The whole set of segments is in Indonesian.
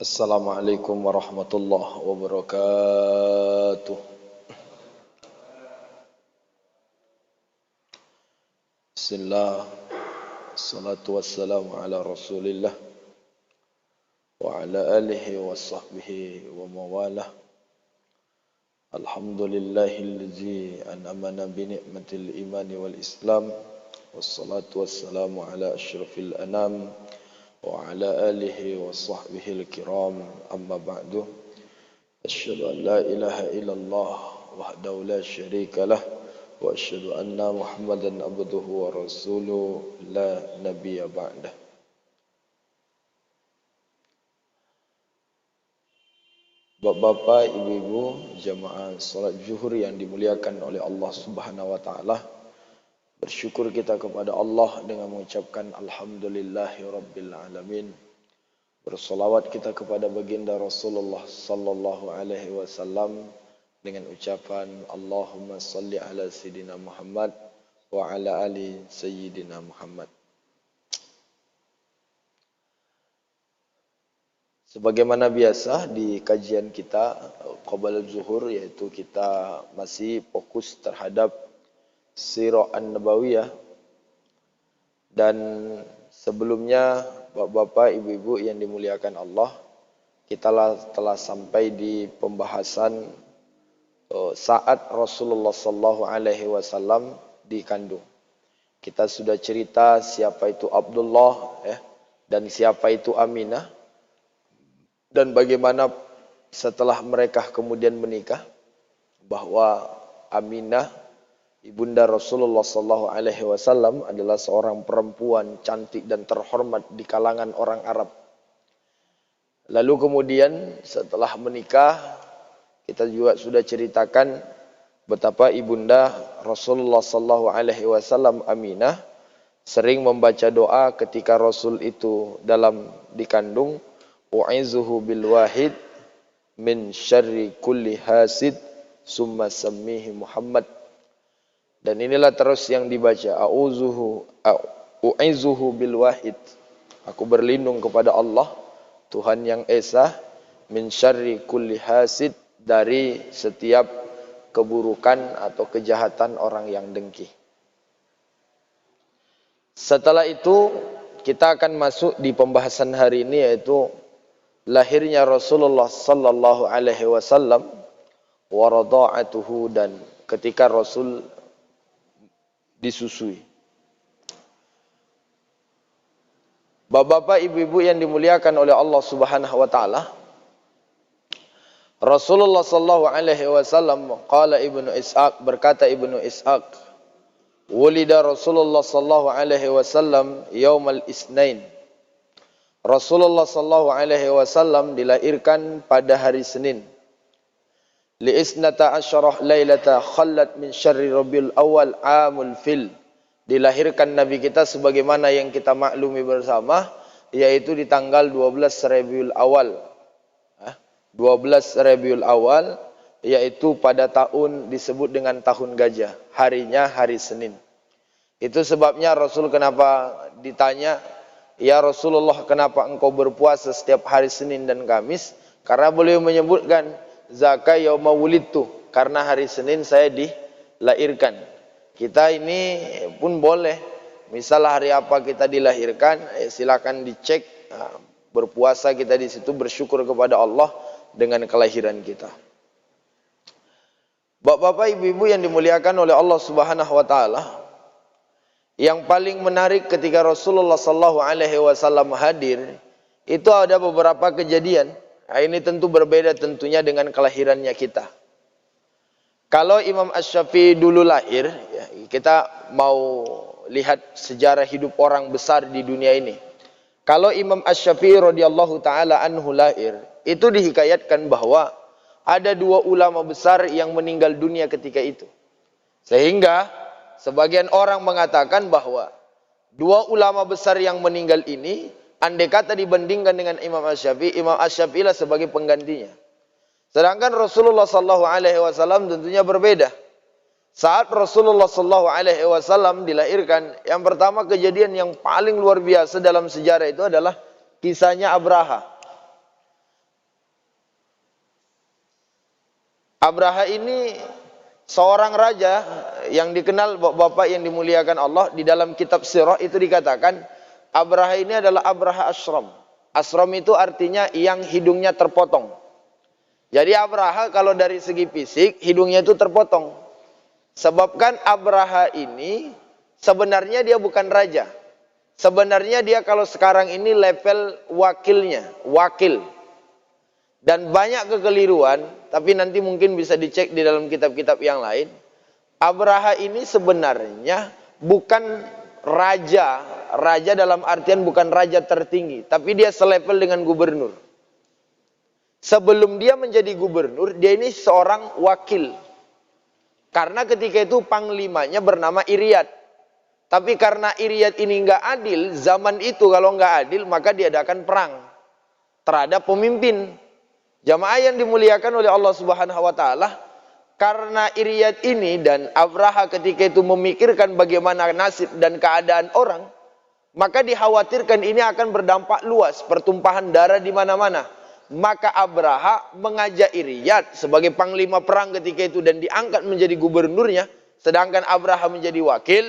Assalamualaikum warahmatullahi wabarakatuh. Bismillah, salatu wassalamu ala rasulillah wa ala alihi wa sahbihi wa mawalah. Alhamdulillahillazi an'amana bi ni'matil imani wal islam. Wassalatu wassalamu ala asyrafil anam wa ala alihi wa sahbihi al-kiram. Amma ba'du. Asyhadu an la ilaha illallah wahdahu la syarika lah wa asyhadu anna Muhammadan abduhu wa rasuluhu la nabiyya ba'dah. Bapak-bapak, ibu-ibu, jamaah salat zuhur yang dimuliakan oleh Allah Subhanahu wa taala. Bersyukur kita kepada Allah dengan mengucapkan alhamdulillahi rabbil alamin. Bersolawat kita kepada baginda Rasulullah sallallahu alaihi wasallam dengan ucapan Allahumma salli ala sayyidina Muhammad wa ala ali sayyidina Muhammad. Sebagaimana biasa di kajian kita qabla zuhur, yaitu kita masih fokus terhadap Sirah An-Nabawiyah, dan sebelumnya bapak-bapak, ibu-ibu yang dimuliakan Allah, kita telah sampai di pembahasan saat Rasulullah sallallahu alaihi wasallam dikandung. Kita sudah cerita siapa itu Abdullah dan siapa itu Aminah, dan bagaimana setelah mereka kemudian menikah, bahwa Aminah ibunda Rasulullah sallallahu alaihi wasallam adalah seorang perempuan cantik dan terhormat di kalangan orang Arab. Lalu kemudian setelah menikah, kita juga sudah ceritakan betapa ibunda Rasulullah sallallahu alaihi wasallam Aminah sering membaca doa ketika Rasul itu dalam dikandung, u'izuhu bil wahid min syarri kulli hasid summa sammihi Muhammad. Dan inilah terus yang dibaca, u'izuhu bil wahid, aku berlindung kepada Allah Tuhan yang esa, min syarri kulli hasid, dari setiap keburukan atau kejahatan orang yang dengki. Setelah itu kita akan masuk di pembahasan hari ini, yaitu lahirnya Rasulullah sallallahu alaihi wasallam wa radha'atuhu, dan ketika Rasul disusui. Bapak-bapak, ibu-ibu yang dimuliakan oleh Allah Subhanahu wa taala, Rasulullah sallallahu alaihi wasallam qala Ibnu Ishaq, berkata Ibnu Ishaq, wulida Rasulullah sallallahu alaihi wasallam yaumal isnain. Rasulullah sallallahu alaihi wasallam dilahirkan pada hari Senin. Li isnata asyarah lailata khallat min syarri rabiul awal amul fil. Dilahirkan Nabi kita sebagaimana yang kita maklumi bersama, yaitu di tanggal 12 Rabiul Awal. 12 Rabiul Awal, yaitu pada tahun disebut dengan tahun gajah. Harinya hari Senin. Itu sebabnya Rasul kenapa ditanya, ya Rasulullah, kenapa engkau berpuasa setiap hari Senin dan Kamis? Karena beliau menyebutkan zaka yauma wulidtu, karena hari Senin saya dilahirkan. Kita ini pun boleh, misal hari apa kita dilahirkan, silakan dicek, berpuasa kita di situ, bersyukur kepada Allah dengan kelahiran kita. Bapak-bapak, ibu-ibu yang dimuliakan oleh Allah Subhanahu wa taala, yang paling menarik ketika Rasulullah sallallahu alaihi wasallam hadir, itu ada beberapa kejadian. Nah, ini tentu berbeda tentunya dengan kelahirannya kita. Kalau Imam Asy-Syafi'i dulu lahir, kita mau lihat sejarah hidup orang besar di dunia ini. Kalau Imam Asy-Syafi'i radhiyallahu taala anhu lahir, itu dihikayatkan bahwa ada dua ulama besar yang meninggal dunia ketika itu. Sehingga sebagian orang mengatakan bahwa dua ulama besar yang meninggal ini, andai kata dibandingkan dengan Imam Asy-Syafi'i, Imam Asy-Syafi'i lah sebagai penggantinya. Sedangkan Rasulullah sallallahu alaihi wasallam tentunya berbeda. Saat Rasulullah sallallahu alaihi wasallam dilahirkan, yang pertama kejadian yang paling luar biasa dalam sejarah itu adalah kisahnya Abraha. Abraha ini seorang raja yang dikenal bapak yang dimuliakan Allah. Di dalam kitab sirah itu dikatakan Abraha ini adalah Abraha Ashram. Ashram itu artinya yang hidungnya terpotong. Jadi Abraha kalau dari segi fisik hidungnya itu terpotong. Sebabkan Abraha ini sebenarnya dia bukan raja. Sebenarnya dia kalau sekarang ini level wakilnya, wakil. Dan banyak kekeliruan, tapi nanti mungkin bisa dicek di dalam kitab-kitab yang lain. Abraha ini sebenarnya bukan raja. Raja dalam artian bukan raja tertinggi, tapi dia selevel dengan gubernur. Sebelum dia menjadi gubernur, dia ini seorang wakil. Karena ketika itu panglimanya bernama Iryad. Tapi karena Iryad ini nggak adil, zaman itu kalau nggak adil, maka diadakan perang terhadap pemimpin. Jamaah yang dimuliakan oleh Allah Subhanahu wa taala, karena Iryad ini dan Abraha ketika itu memikirkan bagaimana nasib dan keadaan orang, maka dikhawatirkan ini akan berdampak luas, pertumpahan darah di mana-mana. Maka Abraha mengajak Iryad sebagai panglima perang ketika itu dan diangkat menjadi gubernurnya, sedangkan Abraha menjadi wakil.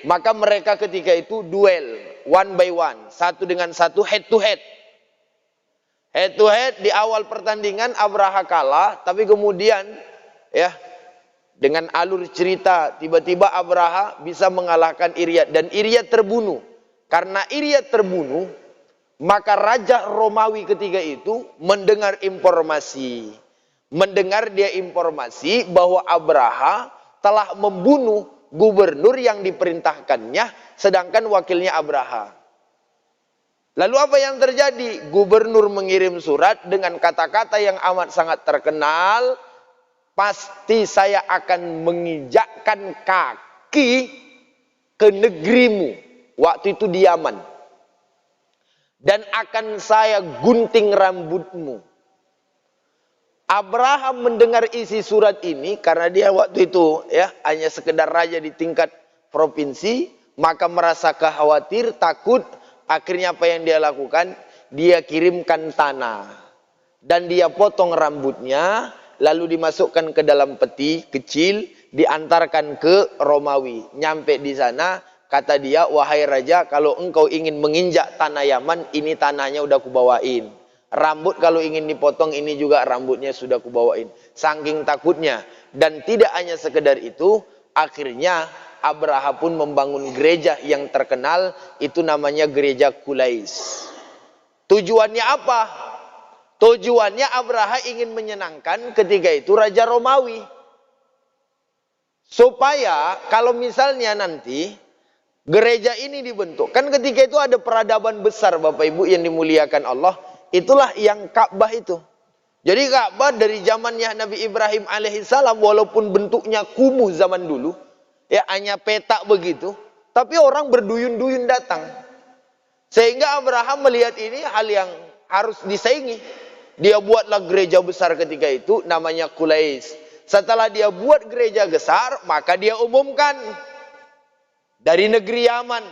Maka mereka ketika itu duel one by one, satu dengan satu, head to head. Head to head di awal pertandingan Abraha kalah, tapi kemudian ya dengan alur cerita tiba-tiba Abraha bisa mengalahkan Iryad dan Iryad terbunuh. Karena Iryad terbunuh, maka Raja Romawi ketika itu mendengar informasi. Mendengar dia informasi bahwa Abraha telah membunuh gubernur yang diperintahkannya, sedangkan wakilnya Abraha. Lalu apa yang terjadi? Gubernur mengirim surat dengan kata-kata yang amat sangat terkenal. Pasti saya akan menginjakkan kaki ke negerimu. Waktu itu di Yaman. Dan akan saya gunting rambutmu. Abraham mendengar isi surat ini karena dia waktu itu ya hanya sekedar raja di tingkat provinsi, maka merasa khawatir, takut. Akhirnya apa yang dia lakukan? Dia kirimkan tanah dan dia potong rambutnya, lalu dimasukkan ke dalam peti kecil, diantarkan ke Romawi. Nyampe di sana, kata dia, wahai raja, kalau engkau ingin menginjak tanah Yaman, ini tanahnya udah kubawain. Rambut kalau ingin dipotong, ini juga rambutnya sudah kubawain. Saking takutnya. Dan tidak hanya sekedar itu, akhirnya Abraha pun membangun gereja yang terkenal, itu namanya gereja Qulais. Tujuannya apa? Tujuannya Abraha ingin menyenangkan ketika itu Raja Romawi. Supaya kalau misalnya nanti gereja ini dibentuk, kan ketika itu ada peradaban besar Bapak Ibu yang dimuliakan Allah, itulah yang Ka'bah itu. Jadi Ka'bah dari zamannya Nabi Ibrahim alaihissalam, walaupun bentuknya kumuh zaman dulu, ya hanya petak begitu, tapi orang berduyun-duyun datang. Sehingga Abraham melihat ini hal yang harus disaingi. Dia buatlah gereja besar ketika itu, namanya Qulais. Setelah dia buat gereja besar, maka dia umumkan dari negeri Yaman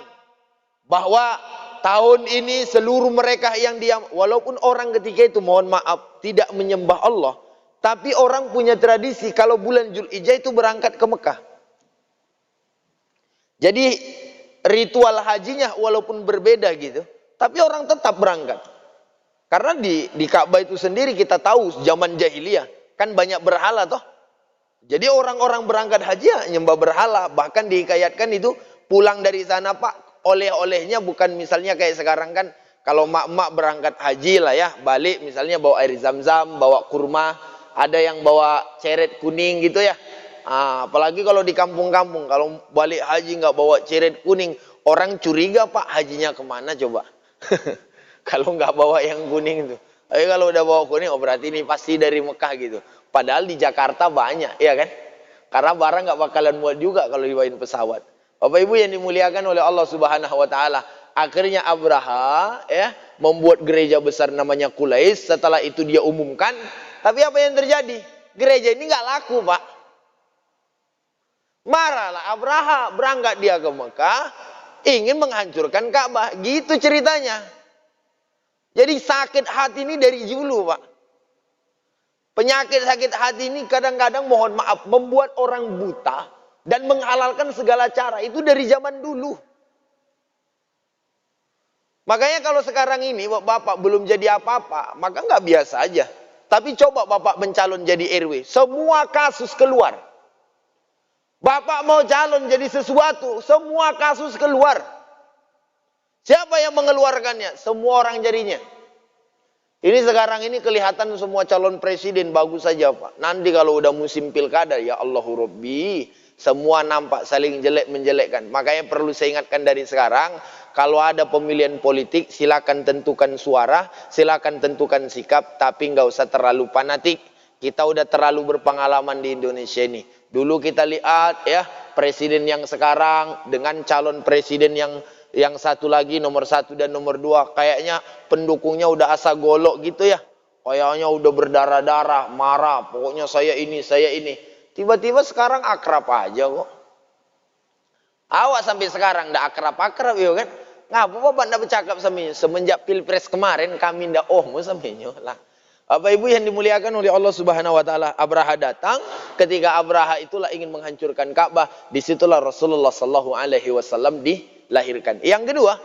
bahwa tahun ini seluruh mereka yang diam, walaupun orang ketika itu mohon maaf tidak menyembah Allah, tapi orang punya tradisi kalau bulan Dzulhijjah itu berangkat ke Mekah. Jadi ritual hajinya walaupun berbeda gitu, tapi orang tetap berangkat. Karena di Ka'bah itu sendiri kita tahu zaman jahiliyah kan banyak berhala toh. Jadi orang-orang berangkat haji ya nyembah berhala, bahkan dihikayatkan itu pulang dari sana Pak, oleh-olehnya bukan misalnya kayak sekarang kan kalau mak-mak berangkat haji lah ya, balik misalnya bawa air zam-zam, bawa kurma, ada yang bawa ceret kuning gitu ya. Apalagi kalau di kampung-kampung, kalau balik haji nggak bawa ceret kuning, orang curiga Pak, hajinya kemana coba? Kalau nggak bawa yang kuning itu. Tapi kalau udah bawa kuning, oh berarti ini pasti dari Mekah gitu. Padahal di Jakarta banyak, ya kan? Karena barang nggak bakalan muat juga kalau dibawain pesawat. Bapak Ibu yang dimuliakan oleh Allah Subhanahu Wa Taala, akhirnya Abraha ya membuat gereja besar namanya Qulais. Setelah itu dia umumkan, tapi apa yang terjadi? Gereja ini nggak laku Pak. Marahlah Abraha, berangkat dia ke Mekah, ingin menghancurkan Ka'bah. Gitu ceritanya. Jadi sakit hati ini dari dulu Pak. Penyakit sakit hati ini kadang-kadang mohon maaf membuat orang buta dan menghalalkan segala cara. Itu dari zaman dulu. Makanya kalau sekarang ini Bapak belum jadi apa-apa, maka nggak biasa aja. Tapi coba Bapak mencalon jadi RW, semua kasus keluar. Bapak mau calon jadi sesuatu, semua kasus keluar. Siapa yang mengeluarkannya? Semua orang jadinya. Ini sekarang ini kelihatan semua calon presiden bagus saja Pak. Nanti kalau udah musim pilkada, ya Allahu Rabbi, semua nampak saling jelek menjelekkan. Makanya perlu saya ingatkan dari sekarang, kalau ada pemilihan politik, silakan tentukan suara, silakan tentukan sikap, tapi nggak usah terlalu fanatik. Kita udah terlalu berpengalaman di Indonesia ini. Dulu kita lihat ya, presiden yang sekarang dengan calon presiden yang satu lagi, nomor 1 dan nomor 2, kayaknya pendukungnya udah asa golok gitu ya. Kayaknya udah berdarah-darah, marah, pokoknya saya ini, saya ini. Tiba-tiba sekarang akrab aja kok. Awak sampai sekarang ndak akrab-akrab ya kan? Ngapa Bapak ndak bercakap sama semenjak pilpres kemarin kami ndak sama lah. Bapak Ibu yang dimuliakan oleh Allah Subhanahu wa taala, Abraha datang, ketika Abraha itulah ingin menghancurkan Ka'bah, disitulah Rasulullah sallallahu alaihi wasallam dilahirkan. Yang kedua,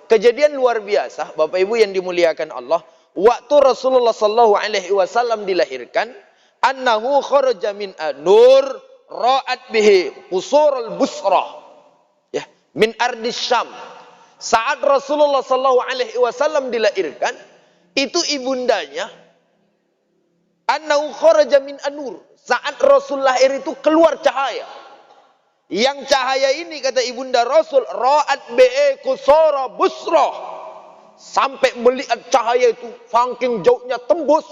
kejadian luar biasa, Bapak Ibu yang dimuliakan Allah, waktu Rasulullah sallallahu alaihi wasallam dilahirkan, annahu kharaja min an-nur ra'at bihi qusur al-busra. Ya, min ardis Syam. Saat Rasulullah sallallahu alaihi wasallam dilahirkan, itu ibundanya annahu kharaja min an-nur. Saat Rasul lahir itu keluar cahaya. Yang cahaya ini kata ibunda Rasul, ra'at bihi qusura busra. Sampai melihat cahaya itu saking jauhnya tembus,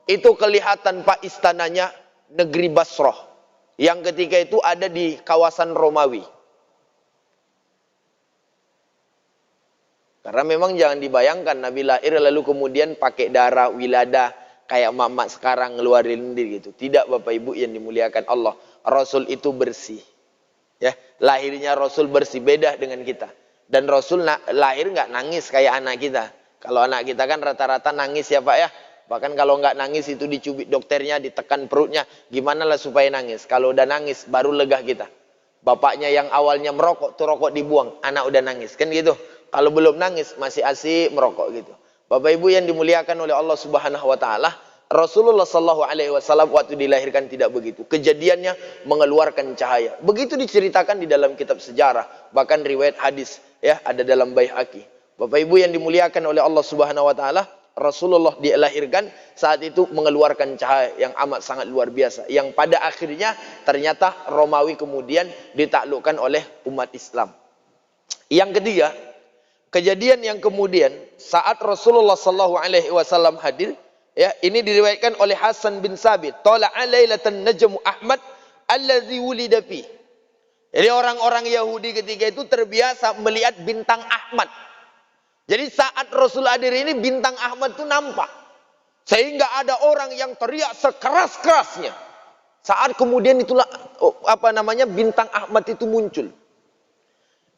itu kelihatan Pak istananya negeri Basrah. Yang ketika itu ada di kawasan Romawi. Karena memang jangan dibayangkan Nabi lahir lalu kemudian pakai darah wilada kayak mamak sekarang ngeluarin diri gitu. Tidak Bapak Ibu yang dimuliakan Allah. Rasul itu bersih. Ya, lahirnya Rasul bersih, beda dengan kita. Dan Rasul lahir nggak nangis kayak anak kita. Kalau anak kita kan rata-rata nangis ya Pak ya. Bahkan kalau nggak nangis itu dicubit dokternya, ditekan perutnya. Gimana lah supaya nangis? Kalau udah nangis baru lega kita. Bapaknya yang awalnya merokok, tuh rokok dibuang. Anak udah nangis, kan gitu. Kalau belum nangis masih asik merokok gitu. Bapak Ibu yang dimuliakan oleh Allah Subhanahu wa taala, Rasulullah sallallahu alaihi wasallam waktu dilahirkan tidak begitu. Kejadiannya mengeluarkan cahaya. Begitu diceritakan di dalam kitab sejarah, bahkan riwayat hadis ya ada dalam Baihaqi. Bapak Ibu yang dimuliakan oleh Allah Subhanahu wa taala, Rasulullah dilahirkan saat itu mengeluarkan cahaya yang amat sangat luar biasa, yang pada akhirnya ternyata Romawi kemudian ditaklukkan oleh umat Islam. Yang ketiga, kejadian yang kemudian saat Rasulullah sallallahu alaihi wasallam hadir, ya, ini diriwayatkan oleh Hasan bin Sabit, tala'a lailatan najmu Ahmad allazi wulida fi. Jadi orang-orang Yahudi ketika itu terbiasa melihat bintang Ahmad. Jadi saat Rasul hadir ini bintang Ahmad itu nampak. Sehingga ada orang yang teriak sekeras-kerasnya. Saat kemudian itulah bintang Ahmad itu muncul.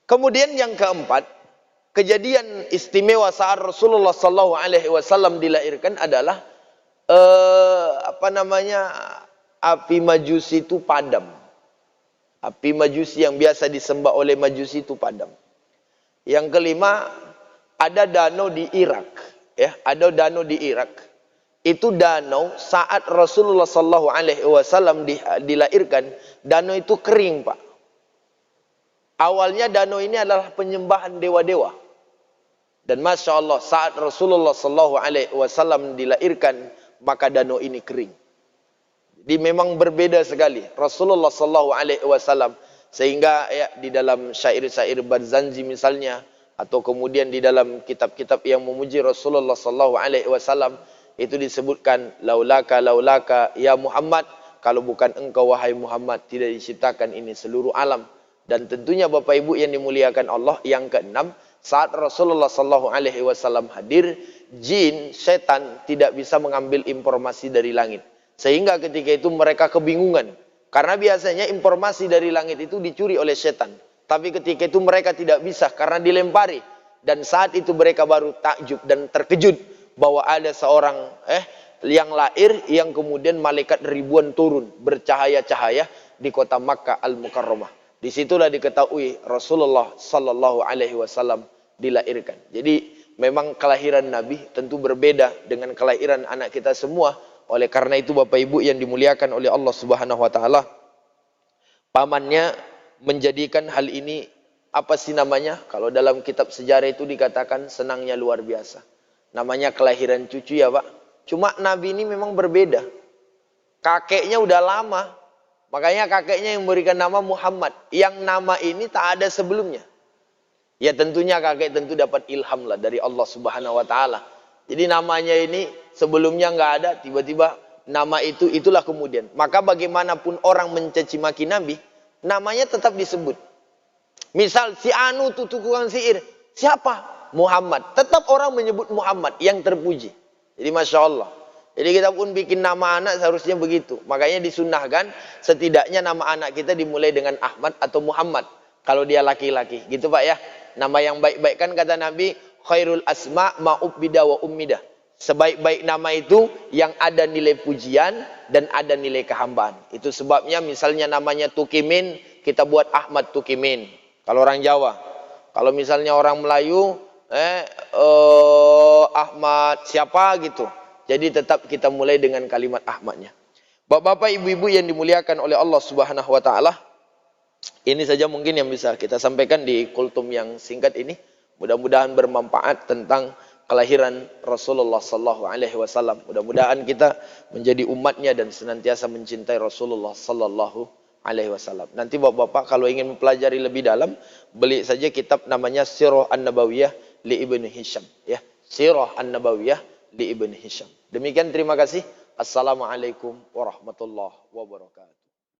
Kemudian yang keempat, kejadian istimewa saat Rasulullah sallallahu alaihi wasallam dilahirkan adalah api Majusi itu padam. Api Majusi yang biasa disembah oleh Majusi itu padam. Yang kelima, ada danau di Irak, ya, ada danau di Irak. Itu danau saat Rasulullah sallallahu alaihi wasallam dilahirkan, danau itu kering, Pak. Awalnya danau ini adalah penyembahan dewa-dewa. Dan Masya Allah saat Rasulullah sallallahu alaihi wasallam dilahirkan, maka danau ini kering. Jadi memang berbeda sekali Rasulullah sallallahu alaihi wasallam, sehingga ya di dalam syair-syair Barzanji misalnya, atau kemudian di dalam kitab-kitab yang memuji Rasulullah sallallahu alaihi wasallam, itu disebutkan laulaka ya Muhammad, kalau bukan engkau wahai Muhammad tidak diciptakan ini seluruh alam. Dan tentunya Bapak Ibu yang dimuliakan Allah, yang keenam, saat Rasulullah sallallahu alaihi wasallam hadir, jin, setan tidak bisa mengambil informasi dari langit. Sehingga ketika itu mereka kebingungan. Karena biasanya informasi dari langit itu dicuri oleh setan. Tapi ketika itu mereka tidak bisa karena dilempari. Dan saat itu mereka baru takjub dan terkejut bahwa ada seorang yang lahir yang kemudian malaikat ribuan turun bercahaya-cahaya di kota Makkah Al-Mukarramah. Disitulah diketahui Rasulullah sallallahu alaihi wasallam dilahirkan. Jadi memang kelahiran Nabi tentu berbeda dengan kelahiran anak kita semua. Oleh karena itu Bapak Ibu yang dimuliakan oleh Allah Subhanahu wa taala, pamannya menjadikan hal ini apa sih namanya? Kalau dalam kitab sejarah itu dikatakan senangnya luar biasa. Namanya kelahiran cucu ya Pak. Cuma Nabi ini memang berbeda. Kakeknya udah lama. Makanya kakeknya yang memberikan nama Muhammad. Yang nama ini tak ada sebelumnya. Ya tentunya kakek tentu dapat ilham lah dari Allah Subhanahu wa taala. Jadi namanya ini sebelumnya nggak ada, tiba-tiba nama itulah kemudian. Maka bagaimanapun orang mencaci maki Nabi, namanya tetap disebut. Misal si Anu itu tukang sihir, siapa? Muhammad. Tetap orang menyebut Muhammad yang terpuji. Jadi Masya Allah. Jadi kita pun bikin nama anak seharusnya begitu. Makanya disunahkan setidaknya nama anak kita dimulai dengan Ahmad atau Muhammad. Kalau dia laki-laki. Gitu Pak ya. Nama yang baik-baik kan kata Nabi, khairul asma ma'ubbida wa ummida. Sebaik-baik nama itu yang ada nilai pujian dan ada nilai kehambaan. Itu sebabnya misalnya namanya Tukimin, kita buat Ahmad Tukimin. Kalau orang Jawa. Kalau misalnya orang Melayu, Ahmad siapa gitu. Jadi tetap kita mulai dengan kalimat Ahmadnya. Bapak-bapak, ibu-ibu yang dimuliakan oleh Allah Subhanahu wa taala, ini saja mungkin yang bisa kita sampaikan di kultum yang singkat ini. Mudah-mudahan bermanfaat tentang kelahiran Rasulullah sallallahu alaihi wasallam. Mudah-mudahan kita menjadi umatnya dan senantiasa mencintai Rasulullah sallallahu alaihi wasallam. Nanti Bapak-bapak kalau ingin mempelajari lebih dalam, beli saja kitab namanya Sirah An-Nabawiyah li Ibnu Hisham ya. Sirah An-Nabawiyah li Ibnu Hisham. Demikian, terima kasih. Assalamualaikum warahmatullahi wabarakatuh.